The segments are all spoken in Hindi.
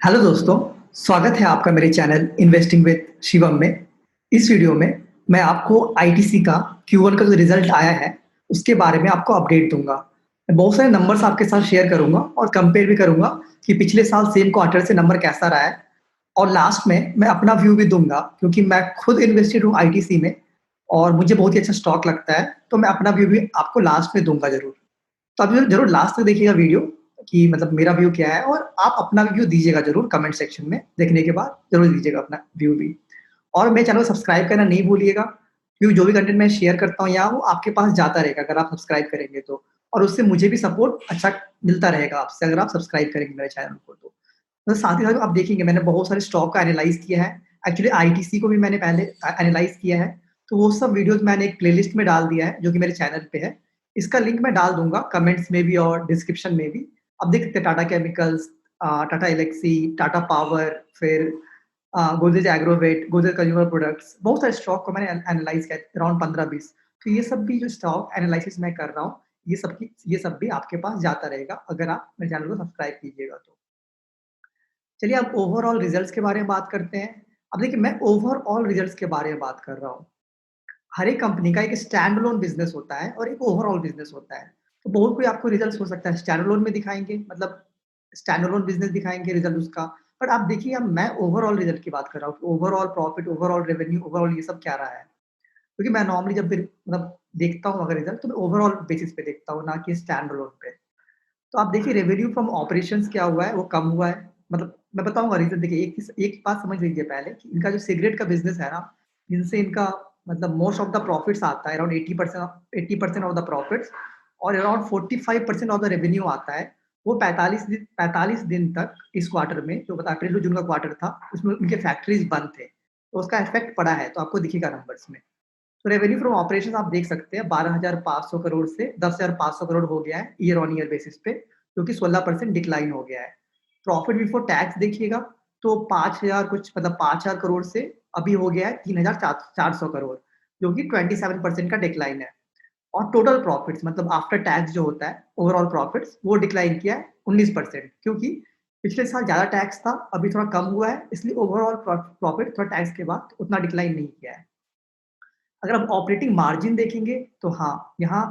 हेलो दोस्तों, स्वागत है आपका मेरे चैनल इन्वेस्टिंग विद शिवम में। इस वीडियो में मैं आपको आईटीसी का Q1 का जो रिजल्ट आया है, उसके बारे में आपको अपडेट दूँगा। मैं बहुत सारे नंबर्स आपके साथ शेयर करूँगा और कंपेयर भी करूँगा कि पिछले साल सेम क्वार्टर से नंबर कैसा रहा है और लास्ट में मैं अपना व्यू भी दूँगा क्योंकि मैं खुद इन्वेस्टेड हूँ आईटीसी में और मुझे बहुत ही अच्छा स्टॉक लगता है, तो मैं अपना व्यू भी आपको लास्ट में दूँगा ज़रूर। तो आप ज़रूर लास्ट तक देखिएगा वीडियो कि मतलब मेरा व्यू क्या है और आप अपना व्यू दीजिएगा ज़रूर कमेंट सेक्शन में, देखने के बाद ज़रूर दीजिएगा अपना व्यू भी। और मेरे चैनल को सब्सक्राइब करना नहीं भूलिएगा, क्योंकि जो भी कंटेंट मैं शेयर करता हूँ यहाँ वो आपके पास जाता रहेगा अगर आप सब्सक्राइब करेंगे तो। और उससे मुझे भी सपोर्ट अच्छा मिलता रहेगा आपसे अगर आप सब्सक्राइब करेंगे मेरे चैनल को तो। तो साथ ही साथ आप देखेंगे मैंने बहुत सारे स्टॉक का एनालाइज़ किया है। एक्चुअली आईटीसी को भी मैंने पहले एनालाइज़ किया है, तो वो सब वीडियोज़ मैंने एक प्लेलिस्ट में डाल दिया है, जो कि मेरे चैनल पे है। इसका लिंक मैं डाल दूँगा कमेंट्स में भी और डिस्क्रिप्शन में भी। आप देख सकते हैं टाटा केमिकल्स, टाटा एल्क्सी, टाटा पावर, फिर गोदरेज एग्रोवेट, गोदरेज कंज्यूमर प्रोडक्ट्स, बहुत सारे स्टॉक को मैंने एनालाइज़ किया है, अराउंड 15-20। तो ये सब भी जो स्टॉक एनालिसिस मैं कर रहा हूँ, ये सब भी आपके पास जाता रहेगा, अगर आप मेरे चैनल को सब्सक्राइब कीजिएगा तो। चलिए अब ओवरऑल रिजल्ट्स के बारे में बात करते हैं। अब देखिए मैं ओवरऑल रिजल्ट्स के बारे में बात कर रहा हूँ। हर एक कंपनी का एक स्टैंड अलोन बिज़नेस होता है और एक ओवरऑल बिज़नेस होता है। तो बहुत कोई आपको रिजल्ट्स हो सकता है स्टैंड अलोन में दिखाएँगे, मतलब स्टैंड अलोन बिज़नेस दिखाएँगे रिज़ल्ट उसका। बट आप देखिए अब मैं ओवरऑल रिज़ल्ट की बात कर रहा हूँ, overall profit, overall revenue, overall ये सब क्या रहा है। क्योंकि मैं नॉर्मली जब भी मतलब देखता हूँ अगर रिज़ल्ट तो मैं ओवरऑल बेसिस पे देखता हूँ, ना कि स्टैंड अलोन पे। तो आप देखिए रेवेन्यू फ्रॉम ऑपरेशंस क्या हुआ है, वो कम हुआ है। मतलब मैं बताऊँगा रीज़न। देखिए एक बात समझ लीजिए पहले कि इनका जो सिगरेट का बिज़नेस है ना, जिनसे इनका मतलब मोस्ट ऑफ द प्रॉफिट्स आता है, अराउंड 80% ऑफ द प्रॉफिट्स और अराउंड 45% ऑफ द रेवेन्यू आता है। वो 45 दिन तक इस क्वार्टर में जो बता अप्रैल टू जून का क्वार्टर था, उसमें उनके फैक्ट्रीज़ बंद थे। तो उसका इफ़ेक्ट पड़ा है, तो आपको दिखेगा नंबर्स में। तो रेवेन्यू फ्रॉम ऑपरेशंस आप देख सकते हैं 12,500 करोड़ से 10,500 करोड़ हो गया है ईयर ऑन ईयर बेसिस पे, जो कि 16% डिक्लाइन हो गया है। प्रॉफिट बिफोर टैक्स देखिएगा तो 5,000 कुछ मतलब 5,000 करोड़ से अभी हो गया है 3,400 करोड़, जो कि 27% का डिक्लाइन है। और टोटल प्रॉफिट्स मतलब आफ्टर टैक्स जो होता है, ओवरऑल प्रॉफिट्स वो डिक्लाइन किया है 19%, क्योंकि पिछले साल ज़्यादा टैक्स था, अभी थोड़ा कम हुआ है, इसलिए ओवरऑल प्रॉफिट थोड़ा टैक्स के बाद उतना डिक्लाइन नहीं किया है। अगर आप ऑपरेटिंग मार्जिन देखेंगे तो हाँ, यहाँ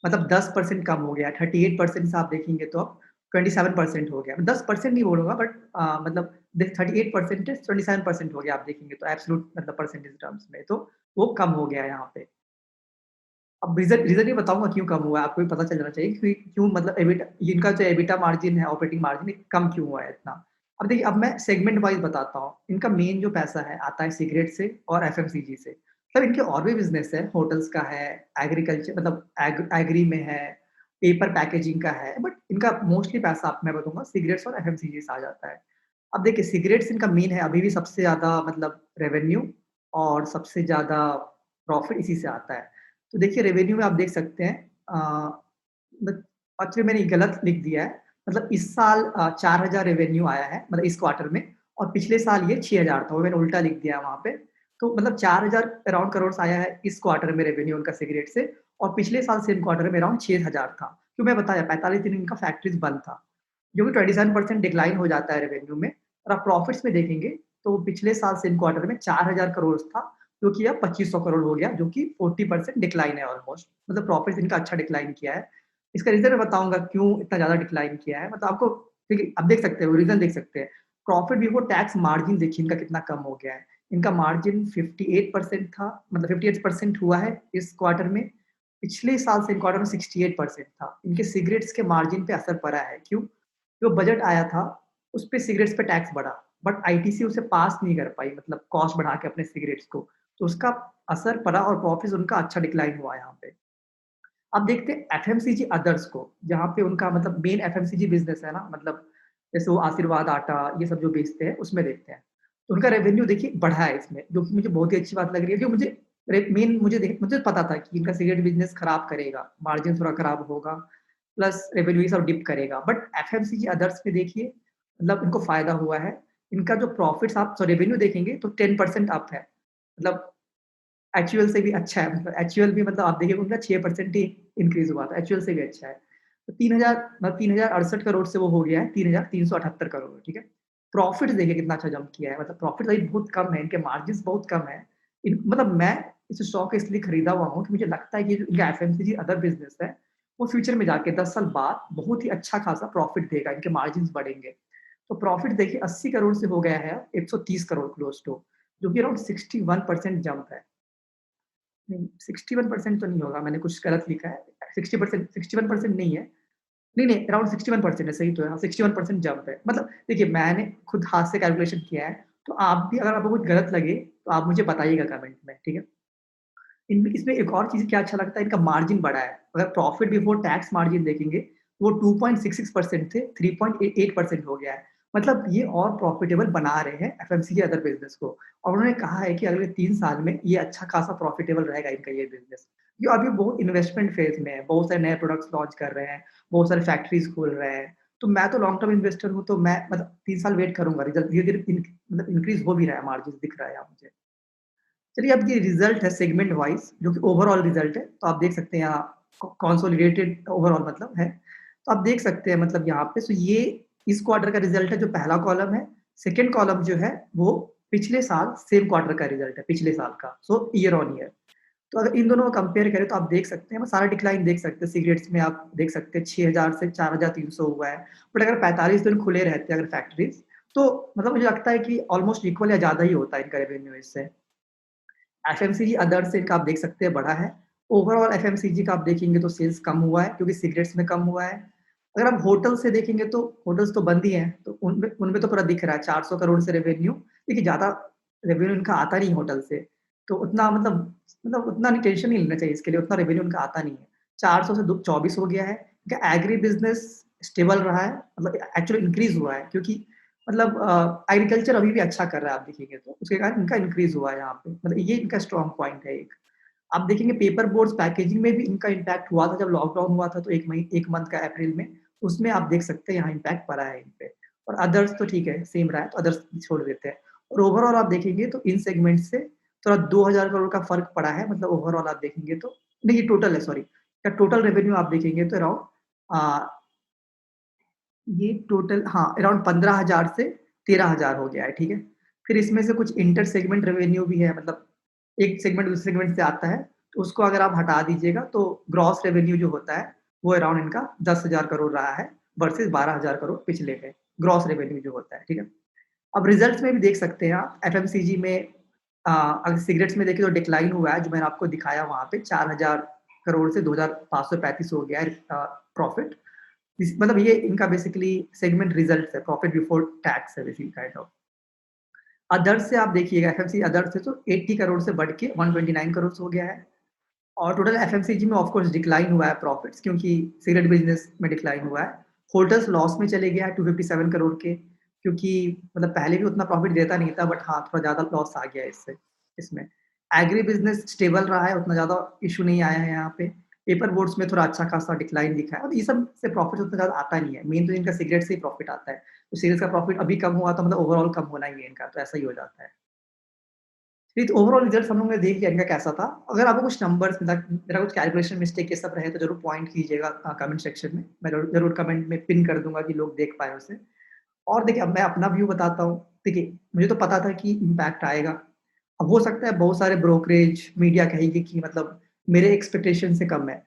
मतलब 10% कम हो गया, 38% से आप देखेंगे तो अब 27% हो गया। 10% नहीं बोलूँगा बट मतलब देख 38% 27% हो गया आप देखेंगे तो एब्सोल्यूट मतलब परसेंटेज टर्म्स में, तो वो कम हो गया है यहाँ पे। अब रीज़न रीज़न ये बताऊँगा क्यों कम हुआ है, आपको भी पता चल जाना चाहिए कि क्यों मतलब एबिटा इनका जो एबिटा मार्जिन है, ऑपरेटिंग मार्जिन कम क्यों हुआ है इतना। अब देखिए अब मैं सेगमेंट वाइज़ बताता हूँ। इनका मेन जो पैसा है आता है सिगरेट से और एफएमसीजी से। मतलब इनके और भी बिज़नेस है, होटल्स का है, एग्रीकल्चर मतलब एग्री में है, पेपर पैकेजिंग का है, बट इनका मोस्टली पैसा आप मैं बताऊँगा सिगरेट्स और एफएमसीजी से आ जाता है। अब देखिए सिगरेट्स इनका मेन है, अभी भी सबसे ज़्यादा मतलब रेवेन्यू और सबसे ज़्यादा प्रॉफिट इसी से आता है। तो देखिए रेवेन्यू में आप देख सकते हैं मत एक्चुअली मैंने गलत लिख दिया है। मतलब इस साल 4,000 रेवेन्यू आया है मतलब इस क्वार्टर में और पिछले साल ये 6,000 था, वो मैंने उल्टा लिख दिया है वहाँ पे। तो मतलब 4,000 अराउंड करोड़ आया है इस क्वार्टर में रेवेन्यू उनका सिगरेट से और पिछले साल सेम क्वार्टर में अराउंड 6,000 था। जो मैं बताया 45 दिन इनका फैक्ट्रीज़ बंद था, जो कि 27% डिक्लाइन हो जाता है रेवेन्यू में। और आप प्रॉफिट्स में देखेंगे तो पिछले साल सेम क्वार्टर में 4,000 करोड़ था, जो कि अब 2,500 करोड़ हो गया, जो कि 40% डिक्लाइन है ऑलमोस्ट। मतलब प्रॉफिट्स इनका अच्छा डिक्लाइन किया है। इसका रीज़न मैं बताऊँगा क्यों इतना ज़्यादा डिक्लाइन किया है। मतलब आपको देखिए आप देख सकते हो, रीज़न देख सकते हैं। प्रॉफिट बिफोर टैक्स मार्जिन देखिए इनका कितना कम हो गया है। इनका मार्जिन 58% था, मतलब 58% हुआ है इस क्वार्टर में। पिछले साल सेम क्वार्टर में 68% था। इनके सिगरेट्स के मार्जिन पे असर पड़ा है। क्यों? जो बजट आया था, उस पे सिगरेट्स पे टैक्स बढ़ा, बट आईटीसी उसे पास नहीं कर पाई मतलब कॉस्ट बढ़ा के अपने सिगरेट्स को। तो उसका असर पड़ा और प्रॉफिट्स उनका अच्छा डिक्लाइन हुआ यहाँ पे। अब देखते हैं एफएमसीजी अदर्स को, जहाँ पे उनका मतलब मेन एफएमसीजी बिज़नेस है ना, मतलब जैसे वो आशीर्वाद आटा ये सब जो बेचते हैं, उसमें देखते हैं। तो उनका रेवेन्यू देखिए बढ़ा है इसमें, जो कि मुझे बहुत ही अच्छी बात लग रही है, जो मुझे मुझे पता था कि इनका सिगरेट बिज़नेस खराब करेगा, मार्जिन थोड़ा खराब होगा, प्लस रेवेन्यू ये सब डिप करेगा। बट एफएमसीजी अदर्स में देखिए मतलब इनको फ़ायदा हुआ है। इनका जो प्रॉफिट्स आप रेवेन्यू देखेंगे तो 10% अप है। मतलब एक्चुअल से भी अच्छा है, मतलब एक्चुअल भी मतलब आप देखिए उनका 6% ही इंक्रीज़ हुआ था, एक्चुअल से भी अच्छा है। तो 3,000 मतलब 3,068 करोड़ से वो हो गया है 3,378 करोड़, ठीक है? प्रॉफ़िट देखिए कितना अच्छा जंप किया है, मतलब प्रॉफ़िट भाई बहुत कम है, इनके मार्जिन्स बहुत कम है। इन मतलब मैं इस स्टॉक इसलिए खरीदा हुआ हूँ कि मुझे लगता है कि जो इनका एफएमसीजी अदर बिज़नेस है, वो फ्यूचर में जाके 10 साल बाद बहुत ही अच्छा खासा प्रॉफ़िट देगा, इनके मार्जिन्स बढ़ेंगे। तो प्रॉफ़िट देखिए 80 करोड़ से हो गया है 130 करोड़ क्लोज़ टू, जो कि अराउंड 61% जंप है। नहीं, 61% तो नहीं होगा, मैंने कुछ गलत लिखा है। 60% 61% नहीं है। नहीं, अराउंड 61% है, सही तो है, हाँ, 61% जंप है। मतलब देखिए, मैंने खुद हाथ से कैलकुलेशन किया है, तो आप भी अगर आपको कुछ गलत लगे, तो आप मुझे बताइएगा कमेंट में, ठीक है? इनमें इसमें एक और चीज़ क्या अच्छा लगता है, इनका मार्जिन बड़ा है। अगर प्रॉफिट बिफोर टैक्स मार्जिन देखेंगे, वो 2.66% थे, 3.88% हो गया है। मतलब ये और प्रॉफिटेबल बना रहे हैं एफएमसीजी अदर बिज़नेस को, और उन्होंने कहा है कि अगले 3 साल में ये अच्छा खासा प्रॉफिटेबल रहेगा इनका ये बिज़नेस। ये अभी बहुत इन्वेस्टमेंट फेज़ में है, बहुत सारे नए प्रोडक्ट्स लॉन्च कर रहे हैं, बहुत सारे फैक्ट्रीज़ खोल रहे हैं। तो मैं तो लॉन्ग टर्म इन्वेस्टर हूँ, तो मैं मतलब 3 साल वेट करूँगा, रिज़ल्ट धीरे-धीरे मतलब इंक्रीज़ हो भी रहा है, मार्जिन दिख रहा है यहाँ मुझे। चलिए, अब ये रिज़ल्ट है सेगमेंट वाइज़, जो कि ओवरऑल रिज़ल्ट है। तो आप देख सकते हैं यहाँ कंसोलिडेटेड ओवरऑल मतलब है। तो आप देख सकते हैं मतलब यहाँ पे, सो ये इस क्वार्टर का रिज़ल्ट है जो पहला कॉलम है। सेकंड कॉलम जो है वो पिछले साल सेम क्वार्टर का रिज़ल्ट है, पिछले साल का, सो ईयर ऑन ईयर। तो अगर इन दोनों को कंपेयर करें तो आप देख सकते हैं, सारा डिक्लाइन देख सकते हैं। सिगरेट्स में आप देख सकते हैं 6000 से 4300 हुआ है। बट अगर 45 दिन खुले रहते हैं अगर फैक्ट्रीज़, तो मतलब मुझे लगता है कि ऑलमोस्ट इक्वल या ज़्यादा ही होता है इनका रेवेन्यू इससे। एफएमसीजी अदर से का आप देख सकते हैं बढ़ा है। ओवरऑल एफएमसीजी का आप देखेंगे तो सेल्स कम हुआ है, क्योंकि सिगरेट्स में कम हुआ है। अगर आप होटल से देखेंगे तो होटल्स तो बंद ही हैं, तो उनमें उनमें तो पूरा दिख रहा है 400 करोड़ से रेवेन्यू। देखिए, ज़्यादा रेवेन्यू इनका आता नहीं होटल से, तो उतना मतलब उतना नहीं, टेंशन नहीं लेना चाहिए इसके लिए, उतना रेवेन्यू उनका आता नहीं है। 400 से दो 24 हो गया है। इनका एग्री बिज़नेस स्टेबल रहा है, मतलब एक्चुअली इंक्रीज़ हुआ है, क्योंकि मतलब एग्रीकल्चर अभी भी अच्छा कर रहा है आप देखेंगे तो, उसके कारण इनका इंक्रीज़ हुआ है यहाँ पे, मतलब ये इनका स्ट्रॉन्ग पॉइंट है एक। आप देखेंगे पेपर बोर्ड्स पैकेजिंग में भी इनका इम्पैक्ट हुआ था, जब लॉकडाउन हुआ था तो 1 मंथ का अप्रैल में, उसमें आप देख सकते हैं यहाँ इम्पैक्ट पड़ा है इन पे। और अदर्स तो ठीक है, सेम रहा है, तो अदर्स छोड़ देते हैं। और ओवरऑल आप देखेंगे तो इन सेगमेंट से थोड़ा 2000 करोड़ का फ़र्क पड़ा है, मतलब ओवरऑल आप देखेंगे तो, नहीं ये टोटल है, सॉरी। क्या टोटल रेवेन्यू आप देखेंगे तो अराउंड ये टोटल, हाँ, अराउंड 15,000 से 13,000 हो गया है, ठीक है? फिर इसमें से कुछ इंटर सेगमेंट रेवेन्यू भी है, मतलब एक सेगमेंट दूसरे सेगमेंट से आता है, तो उसको अगर आप हटा दीजिएगा तो ग्रॉस रेवेन्यू जो होता है, वो अराउंड इनका 10,000 करोड़ रहा है, वर्सेस 12,000 करोड़ पिछले में, ग्रॉस रेवेन्यू जो होता है, ठीक है? अब रिज़ल्ट्स में भी देख सकते हैं आप, एफएमसीजी में अगर सिगरेट्स में देखें तो डिक्लाइन हुआ है, जो मैंने आपको दिखाया वहाँ पे 4,000 करोड़ से 2,535 हो गया है प्रॉफिट। इस मतलब ये इनका बेसिकली सेगमेंट रिजल्ट्स है, प्रॉफिट बिफोर टैक्स है बेसिकली काइंड ऑफ। अदर्स से आप देखिएगा, एफएमसी अदर्स से तो 80 करोड़ से बढ़ के 129 करोड़ हो गया है। और टोटल एफएमसीजी में ऑफ कोर्स डिक्लाइन हुआ है प्रॉफिट्स, क्योंकि सिगरेट बिज़नेस में डिक्लाइन हुआ है। होटल्स लॉस में चले गया है 257 करोड़ के, क्योंकि मतलब पहले भी उतना प्रॉफिट देता नहीं था, बट हाँ, थोड़ा ज़्यादा लॉस आ गया है इससे इसमें। एग्री बिज़नेस स्टेबल रहा है, उतना ज़्यादा इश्यू नहीं आया है यहाँ पे। पेपर बोट्स में थोड़ा अच्छा खासा डिक्लाइन दिखा है, और ये सब से प्रॉफिट उतना ज़्यादा आता नहीं है। मेन तो इनका सिगरेट से ही प्रॉफिट आता है। तो सिगरेट का प्रॉफिट अभी कम हुआ तो मतलब ओवरऑल कम होना ही है इनका, तो ऐसा ही हो जाता है। नहीं, तो ओवरऑल रिजल्ट्स हम लोगों ने देख लिया इनका कैसा था। अगर आपको कुछ नंबर्स मतलब मेरा कुछ कैलकुलेशन मिस्टेक ये सब रहे तो ज़रूर पॉइंट कीजिएगा कमेंट सेक्शन में। मैं ज़रूर ज़रूर कमेंट में पिन कर दूँगा कि लोग देख पाएँ उसे। और देखिए, अब मैं अपना व्यू बताता हूँ। देखिए, मुझे तो पता था कि इम्पैक्ट आएगा। अब हो सकता है बहुत सारे ब्रोकरेज, मीडिया कहेगी कि मतलब मेरे एक्सपेक्टेशन से कम है।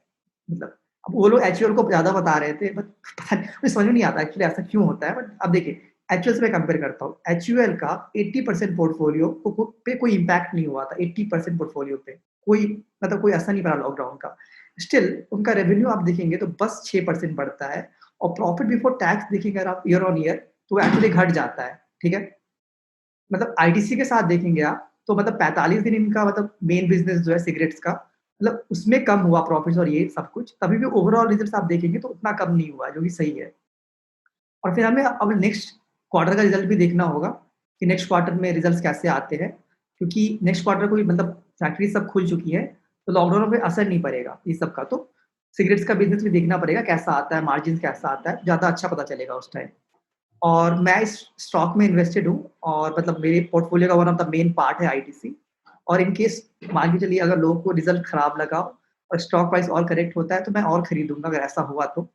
मतलब अब वो लोग एक्चुअल को ज़्यादा बता रहे थे, बट पता नहीं, मुझे समझ में नहीं आता एक्चुअली ऐसा क्यों होता है। बट अब देखिए, एक्चुअल से मैं कंपेयर करता हूँ। एक्चुअल का 80% पोर्टफोलियो पे कोई इम्पैक्ट नहीं हुआ था, 80% पोर्टफोलियो पे। कोई मतलब कोई असर नहीं पड़ा लॉकडाउन का। स्टिल उनका रेवेन्यू आप देखेंगे तो बस 6% बढ़ता है, और प्रॉफिट बिफोर टैक्स देखेंगे अगर आप ईयर ऑन ईयर, तो एक्चुअली घट जाता है, ठीक है? मतलब आईटीसी के साथ देखेंगे आप, तो मतलब 45 दिन इनका मतलब मेन बिज़नेस जो है सिगरेट्स का, मतलब उसमें कम हुआ प्रॉफिट्स और ये सब कुछ, तभी भी ओवरऑल रिज़ल्ट्स आप देखेंगे तो उतना कम नहीं हुआ है, जो कि सही है। और फिर हमें अब नेक्स्ट क्वार्टर का रिज़ल्ट भी देखना होगा कि नेक्स्ट क्वार्टर में रिज़ल्ट्स कैसे आते हैं, क्योंकि नेक्स्ट क्वार्टर को भी मतलब फैक्ट्री सब खुल चुकी है, तो लॉकडाउन पे असर नहीं पड़ेगा ये सब का। तो सिगरेट्स का बिज़नेस भी देखना पड़ेगा कैसा आता है, मार्जिन कैसा आता है, ज़्यादा अच्छा पता चलेगा उस टाइम। और मैं इस स्टॉक में इन्वेस्टेड हूँ, और मतलब मेरे पोर्टफोलियो का one of the main part है आईटीसी। और इन केस मान के चलिए अगर लोगों को रिज़ल्ट खराब लगा और स्टॉक प्राइस और करेक्ट होता है, तो मैं और खरीदूँगा अगर ऐसा हुआ तो।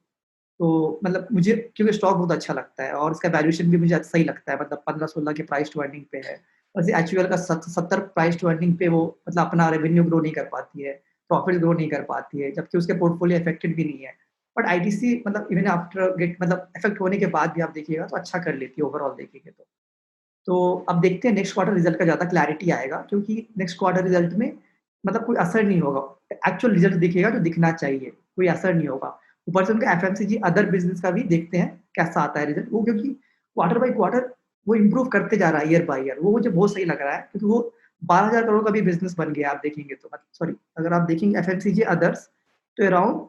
तो मतलब मुझे क्योंकि स्टॉक बहुत अच्छा लगता है और इसका वैल्यूएशन भी मुझे सही लगता है, मतलब 15-16 के प्राइस टू अर्निंग पे है। वैसे एचयूएल का 70 प्राइस टू अर्निंग पे वो मतलब अपना रेवेन्यू ग्रो नहीं कर पाती है, प्रॉफिट ग्रो नहीं कर पाती है, जबकि उसके पोर्टफोलियो अफेक्टेड भी नहीं है। बट आईटीसी मतलब इवन आफ्टर गेट मतलब इफेक्ट होने के बाद भी आप देखिएगा तो अच्छा कर लेती है ओवरऑल देखेंगे तो। तो अब देखते हैं नेक्स्ट क्वार्टर रिजल्ट का ज़्यादा क्लैरिटी आएगा क्योंकि नेक्स्ट क्वार्टर रिजल्ट में मतलब कोई असर नहीं होगा। एक्चुअल रिजल्ट दिखेगा जो दिखना चाहिए, कोई असर नहीं होगा। ऊपर से उनका एफएमसीजी अदर बिज़नेस का भी देखते हैं कैसा आता है रिजल्ट। वो क्योंकि क्वार्टर बाय क्वार्टर वो इम्प्रूव करते जा रहा है ईयर बाय ईयर। वो मुझे बहुत सही लग रहा है क्योंकि वो 12,000 करोड़ का भी बिज़नेस बन गया आप देखेंगे तो। सॉरी, अगर आप देखेंगे एफएमसीजी अदर्स तो अराउंड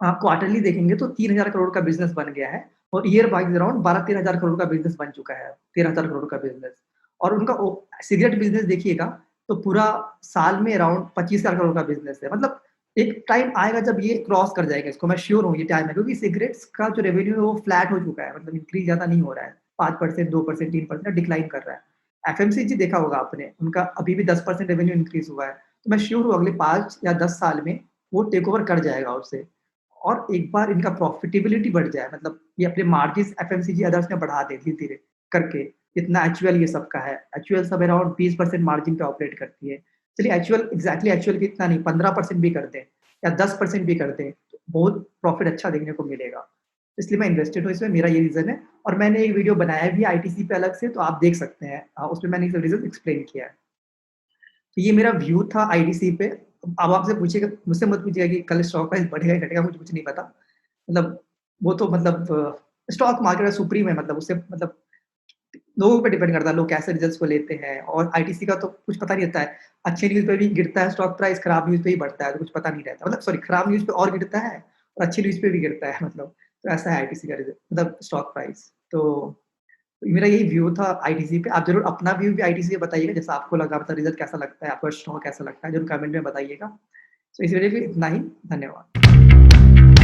आप क्वार्टरली देखेंगे तो 3,000 करोड़ का बिज़नेस बन गया है और ईयर वाइज़ अराउंड 12-13,000 करोड़ का बिज़नेस बन चुका है, 13,000 करोड़ का बिज़नेस। और उनका सिगरेट बिज़नेस देखिएगा तो पूरा साल में अराउंड 25,000 करोड़ का बिज़नेस है। मतलब एक टाइम आएगा जब ये क्रॉस कर जाएगा इसको, मैं श्योर हूँ ये टाइम है क्योंकि सिगरेट्स का जो रेवेन्यू है वो फ्लैट हो चुका है, मतलब इंक्रीज़ ज़्यादा नहीं हो रहा है। 5%, 2%, 3% डिक्लाइन कर रहा है। एफएमसीजी देखा होगा आपने, उनका अभी भी 10% रेवेन्यू इंक्रीज़ हुआ है। तो मैं श्योर हूँ अगले 5 या 10 साल में वो टेक ओवर कर जाएगा उससे। और एक बार इनका प्रॉफिटेबिलिटी बढ़ जाए, मतलब ये अपने मार्जिन्स एफएमसीजी अदर्स में बढ़ा दे धीरे-धीरे करके, जितना एचयूएल ये सबका है। एचयूएल सब अराउंड 20% मार्जिन पे ऑपरेट करती है। चलिए एचयूएल की इतना नहीं 15% भी कर दें या 10% भी कर दें, तो बहुत प्रॉफिट अच्छा देखने को मिलेगा। इसलिए मैं इन्वेस्टेड हूँ इसमें, मेरा ये रीज़न है और मैंने एक वीडियो बनाया भी है आईटीसी पे अलग से, तो आप देख सकते हैं। उसमें मैंने ये रीज़न एक्सप्लेन किया है। तो ये मेरा व्यू था आईटीसी पे। अब आपसे पूछिएगा, मुझसे मत पूछिएगा कि कल स्टॉक प्राइस बढ़ेगा या घटेगा, मुझे कुछ नहीं पता। मतलब वो तो मतलब स्टॉक मार्केट है, सुप्रीम है, मतलब उससे मतलब लोगों पे डिपेंड करता है, लोग कैसे रिजल्ट्स को लेते हैं और आईटीसी का तो कुछ पता नहीं रहता है। अच्छी न्यूज़ पे भी गिरता है स्टॉक प्राइस, खराब न्यूज़ पे ही बढ़ता है, तो कुछ पता नहीं रहता। मतलब सॉरी, खराब न्यूज़ पे और गिरता है और अच्छी न्यूज़ पे भी गिरता है मतलब। तो ऐसा है आईटीसी का रिजल्ट मतलब स्टॉक प्राइस। तो मेरा यही व्यू था आईटीसी पे। आप ज़रूर अपना व्यू भी आईटीसी पे बताइएगा, जैसा आपको लगा, मतलब रिजल्ट कैसा लगता है, आपका स्टॉक कैसा लगता है, ज़रूर कमेंट में बताइएगा। तो इस वीडियो के लिए इतना ही, धन्यवाद।